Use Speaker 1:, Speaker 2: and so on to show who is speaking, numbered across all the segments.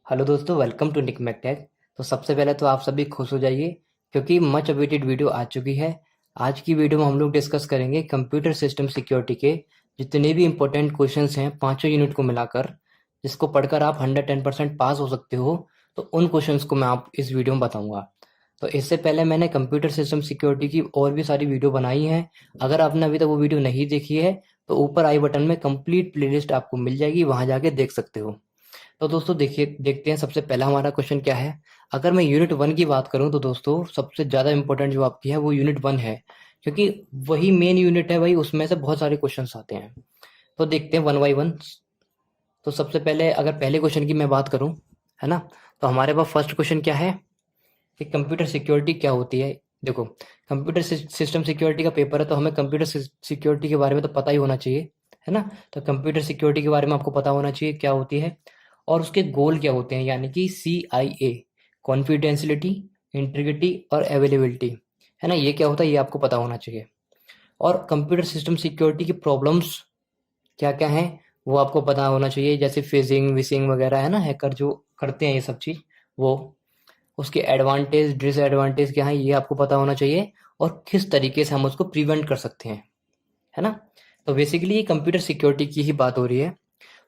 Speaker 1: Hello दोस्तों, welcome to निक मैकटेक। तो सबसे पहले तो आप सभी खुश हो जाइए क्योंकि मच अवेटेड वीडियो आ चुकी है। आज की वीडियो में हम लोग डिस्कस करेंगे कंप्यूटर सिस्टम सिक्योरिटी के जितने भी इंपॉर्टेंट क्वेश्चंस हैं पांचों यूनिट को मिलाकर, जिसको पढ़कर आप 110% पास हो सकते हो। तो उन क्वेश्चंस को मैं आप इस वीडियो में बताऊंगा। तो इससे पहले मैंने कंप्यूटर सिस्टम सिक्योरिटी की और भी सारी वीडियो बनाई है। अगर आपने अभी तक वो वीडियो नहीं देखी है तो ऊपर आई बटन में कंप्लीट प्लेलिस्ट आपको मिल जाएगी, वहां जाके देख सकते हो। तो दोस्तों देखिए, देखते हैं सबसे पहला हमारा क्वेश्चन क्या है। अगर मैं यूनिट वन की बात करूं तो दोस्तों सबसे ज़्यादा इंपॉर्टेंट जो आपकी है वो यूनिट वन है, क्योंकि वही मेन यूनिट है भाई, उसमें से बहुत सारे क्वेश्चंस आते हैं। तो देखते हैं वन बाई वन। तो सबसे पहले अगर पहले क्वेश्चन की मैं बात करूं, है ना, तो हमारे पास फर्स्ट क्वेश्चन क्या है कि कंप्यूटर सिक्योरिटी क्या होती है। देखो, कंप्यूटर सिस्टम सिक्योरिटी का पेपर है तो हमें कंप्यूटर सिक्योरिटी के बारे में तो पता ही होना चाहिए, है ना। तो कंप्यूटर सिक्योरिटी के बारे में आपको पता होना चाहिए क्या होती है और उसके गोल क्या होते हैं, यानी कि CIA, कॉन्फिडेंशियलिटी, इंटीग्रिटी और अवेलेबिलिटी, है ना, ये क्या होता है ये आपको पता होना चाहिए। और कंप्यूटर सिस्टम सिक्योरिटी की प्रॉब्लम्स क्या क्या हैं वो आपको पता होना चाहिए, जैसे फिशिंग विशिंग वगैरह, है ना, हैकर जो करते हैं ये सब चीज़, वो उसके एडवांटेज डिसएडवांटेज क्या है ये आपको पता होना चाहिए, और किस तरीके से हम उसको प्रिवेंट कर सकते हैं, है ना। तो बेसिकली ये कंप्यूटर सिक्योरिटी की ही बात हो रही है।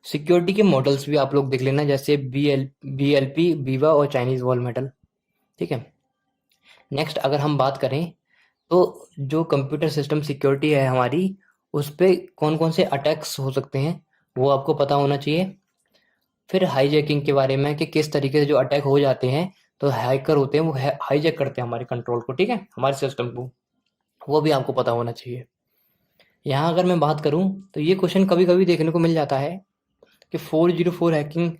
Speaker 1: सिक्योरिटी के मॉडल्स भी आप लोग देख लेना, जैसे BLP, बीवा और चाइनीज वॉल मेटल। ठीक है। नेक्स्ट अगर हम बात करें तो जो कंप्यूटर सिस्टम सिक्योरिटी है हमारी, उस पे कौन कौन से अटैक्स हो सकते हैं वो आपको पता होना चाहिए। फिर हाईजैकिंग के बारे में कि किस तरीके से जो अटैक हो जाते हैं, तो हैकर होते हैं वो हाईजैक करते हैं हमारे कंट्रोल को, ठीक है, हमारे सिस्टम को, वो भी आपको पता होना चाहिए। यहाँ अगर मैं बात करूँ तो ये क्वेश्चन कभी कभी देखने को मिल जाता है कि 404 हैकिंग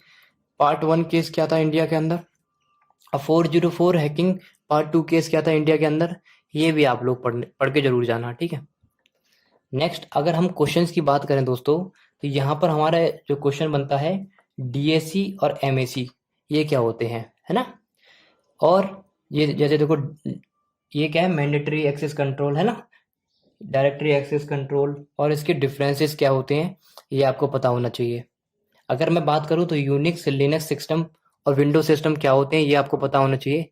Speaker 1: पार्ट वन केस क्या था इंडिया के अंदर, और 404 हैकिंग पार्ट टू केस क्या था इंडिया के अंदर। ये भी आप लोग पढ़ के जरूर जाना, ठीक है। नेक्स्ट अगर हम क्वेश्चंस की बात करें दोस्तों, तो यहाँ पर हमारा जो क्वेश्चन बनता है DAC और MAC, ये क्या होते हैं, है ना। और ये जैसे देखो, ये क्या है, मैंडेटरी एक्सेस कंट्रोल, है ना, डायरेक्टरी एक्सेस कंट्रोल, और इसके डिफरेंसेस क्या होते हैं ये आपको पता होना चाहिए। अगर मैं बात करूं तो यूनिक्स लिनक्स सिस्टम और विंडोज सिस्टम क्या होते हैं ये आपको पता होना चाहिए।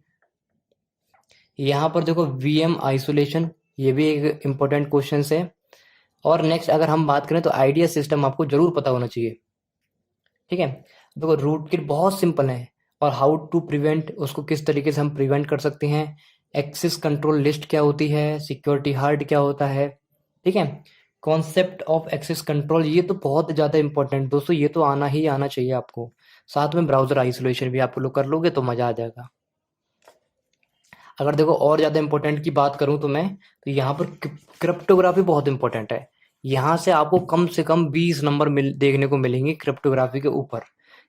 Speaker 1: यहाँ पर देखो VM आइसोलेशन, ये भी एक इम्पोर्टेंट क्वेश्चन है। और नेक्स्ट अगर हम बात करें तो आइडिया सिस्टम आपको जरूर पता होना चाहिए, ठीक है। देखो रूट किट बहुत सिंपल है, और हाउ टू प्रिवेंट, उसको किस तरीके से हम प्रिवेंट कर सकते हैं। एक्सेस कंट्रोल लिस्ट क्या होती है, सिक्योरिटी हार्ड क्या होता है, ठीक है। कॉन्सेप्ट ऑफ एक्सेस कंट्रोल, ये तो बहुत ज़्यादा इंपॉर्टेंट दोस्तों, ये तो आना ही आना चाहिए आपको। साथ में ब्राउजर आइसोलेशन भी आप लोग कर लोगे तो मज़ा आ जाएगा। अगर देखो और ज़्यादा इंपॉर्टेंट की बात करूँ तो मैं, तो यहाँ पर क्रिप्टोग्राफी बहुत इंपॉर्टेंट है। यहाँ से आपको कम से कम 20 नंबर देखने को मिलेंगे क्रिप्टोग्राफी के ऊपर,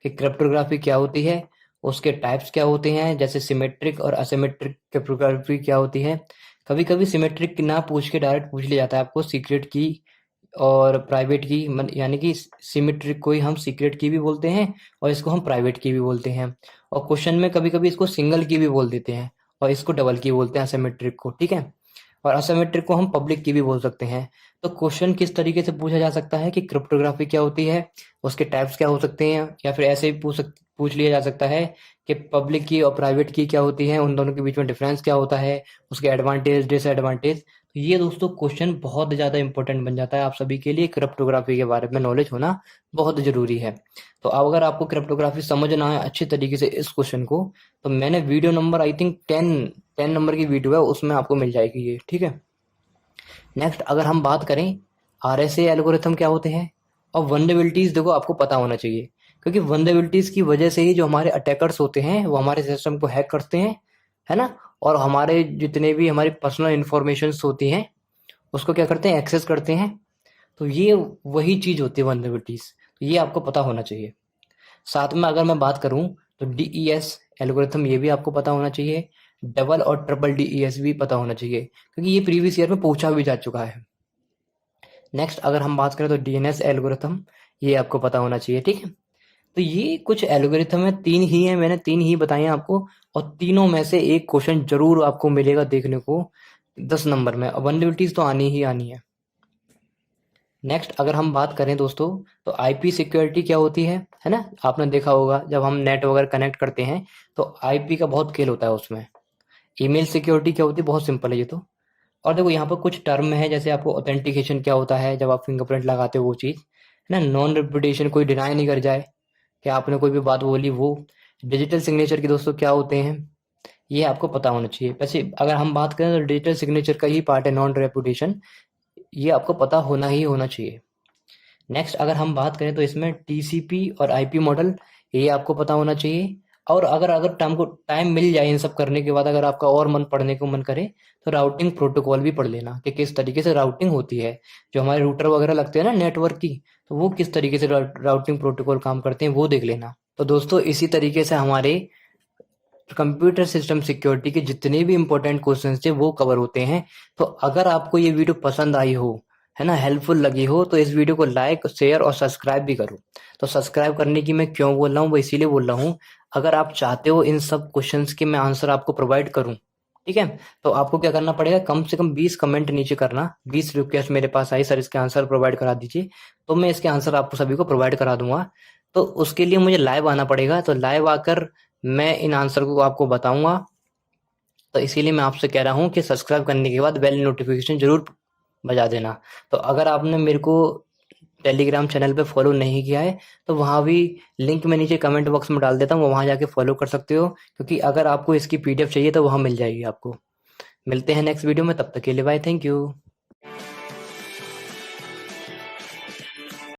Speaker 1: कि क्रिप्टोग्राफी क्या होती है, उसके टाइप्स क्या होते हैं, जैसे सिमेट्रिक और असिमेट्रिक क्रिप्टोग्राफी क्या होती है। कभी कभी सिमेट्रिक ना पूछ के डायरेक्ट पूछ लिया जाता है आपको सीक्रेट की और प्राइवेट की, यानी कि सिमेट्रिक को ही हम सीक्रेट की भी बोलते हैं और इसको हम प्राइवेट की भी बोलते हैं। और क्वेश्चन में कभी कभी इसको सिंगल की भी बोल देते हैं और इसको डबल की बोलते हैं, असिमेट्रिक को, ठीक है। और असिमेट्रिक को हम पब्लिक की भी बोल सकते हैं। तो क्वेश्चन किस तरीके से पूछा जा सकता है कि क्रिप्टोग्राफी क्या होती है, उसके टाइप्स क्या हो सकते हैं, या फिर ऐसे ही पूछ लिया जा सकता है कि पब्लिक की और प्राइवेट की क्या होती है, उन दोनों के बीच में डिफरेंस क्या होता है, उसके एडवांटेज डिसएडवांटेज। तो ये दोस्तों क्वेश्चन बहुत ज़्यादा इंपॉर्टेंट बन जाता है आप सभी के लिए, क्रिप्टोग्राफी के बारे में नॉलेज होना बहुत ज़रूरी है। तो अब अगर आपको क्रिप्टोग्राफी समझना है अच्छी तरीके से इस क्वेश्चन को, तो मैंने video number I think 10 number की वीडियो है, उसमें आपको मिल जाएगी ये, ठीक है। नेक्स्ट अगर हम बात करें RSA एल्गोरिथम क्या होते हैं, और वल्नरेबिलिटीज देखो आपको पता होना चाहिए, क्योंकि वल्नरेबिलिटीज की वजह से ही जो हमारे अटैकर्स होते हैं वो हमारे सिस्टम को हैक करते हैं, है ना। और हमारे जितने भी हमारी पर्सनल इंफॉर्मेशंस होती हैं उसको क्या करते हैं, एक्सेस करते हैं। तो ये वही चीज होती है वल्नरेबिलिटीज, तो ये आपको पता होना चाहिए। साथ में अगर मैं बात करूं तो DES एल्गोरिथम ये भी आपको पता होना चाहिए, डबल और ट्रिपल DES भी पता होना चाहिए, क्योंकि ये प्रीवियस ईयर में पूछा भी जा चुका है। नेक्स्ट अगर हम बात करें तो DNS एल्गोरिथम, ये आपको पता होना चाहिए, ठीक है। तो ये कुछ एल्गोरिथम है, तीन ही है, मैंने तीन ही बताए हैं आपको, और तीनों में से एक क्वेश्चन जरूर आपको मिलेगा देखने को 10 नंबर में। वनरेबिलिटीज तो आनी ही आनी है। नेक्स्ट अगर हम बात करें दोस्तों, तो आईपी सिक्योरिटी क्या होती है ना? आपने देखा होगा जब हम नेट वगैरह कनेक्ट करते हैं तो आईपी का बहुत खेल होता है उसमें। ईमेल सिक्योरिटी क्या होती है? बहुत सिंपल है ये तो। और देखो यहाँ पर कुछ टर्म है, जैसे आपको ऑथेंटिकेशन क्या होता है, जब आप फिंगरप्रिंट लगाते हो वो चीज़ है ना। नॉन रिपीटेशन, कोई डिनाई नहीं कर जाए कि आपने कोई भी बात बोली वो। डिजिटल सिग्नेचर के दोस्तों क्या होते हैं, ये आपको पता होना चाहिए। वैसे अगर हम बात करें तो डिजिटल सिग्नेचर का ही पार्ट है नॉन रेपुटेशन, ये आपको पता होना ही होना चाहिए। नेक्स्ट अगर हम बात करें तो इसमें टीसीपी और आईपी मॉडल, ये आपको पता होना चाहिए। और अगर अगर टाइम मिल जाए इन सब करने के बाद, अगर आपका और मन पढ़ने को मन करे तो राउटिंग प्रोटोकॉल भी पढ़ लेना कि किस तरीके से राउटिंग होती है। जो हमारे रूटर वगैरह लगते हैं ना नेटवर्क की, तो वो किस तरीके से राउटिंग प्रोटोकॉल काम करते हैं वो देख लेना। तो दोस्तों इसी तरीके से हमारे कंप्यूटर सिस्टम सिक्योरिटी के जितने भी इंपॉर्टेंट क्वेश्चंस थे वो कवर होते हैं। तो अगर आपको ये वीडियो पसंद आई हो, है ना, हेल्पफुल लगी हो, तो इस वीडियो को लाइक शेयर और सब्सक्राइब भी करो। तो सब्सक्राइब करने की मैं क्यों बोल रहा हूँ, वो इसीलिए बोल रहा हूँ, अगर आप चाहते हो इन सब क्वेश्चंस के मैं आंसर आपको प्रोवाइड करूँ, ठीक है, तो आपको क्या करना पड़ेगा, कम से कम 20 कमेंट नीचे करना। 20 रिक्वेस्ट मेरे पास आई, सर इसके आंसर प्रोवाइड करा दीजिए, तो मैं इसके आंसर आपको सभी को प्रोवाइड करा दूंगा। तो उसके लिए मुझे लाइव आना पड़ेगा, तो लाइव आकर मैं इन आंसर को आपको बताऊंगा। तो इसीलिए मैं आपसे कह रहा हूँ कि सब्सक्राइब करने के बाद बेल नोटिफिकेशन जरूर बजा देना। तो अगर आपने मेरे को टेलीग्राम चैनल पे फॉलो नहीं किया है तो वहाँ भी लिंक मैं नीचे कमेंट बॉक्स में डाल देता हूँ, वहाँ जाके फॉलो कर सकते हो, क्योंकि अगर आपको इसकी पीडीएफ चाहिए तो वहाँ मिल जाएगी आपको। मिलते हैं नेक्स्ट वीडियो में, तब तक के लिए बाय, थैंक यू।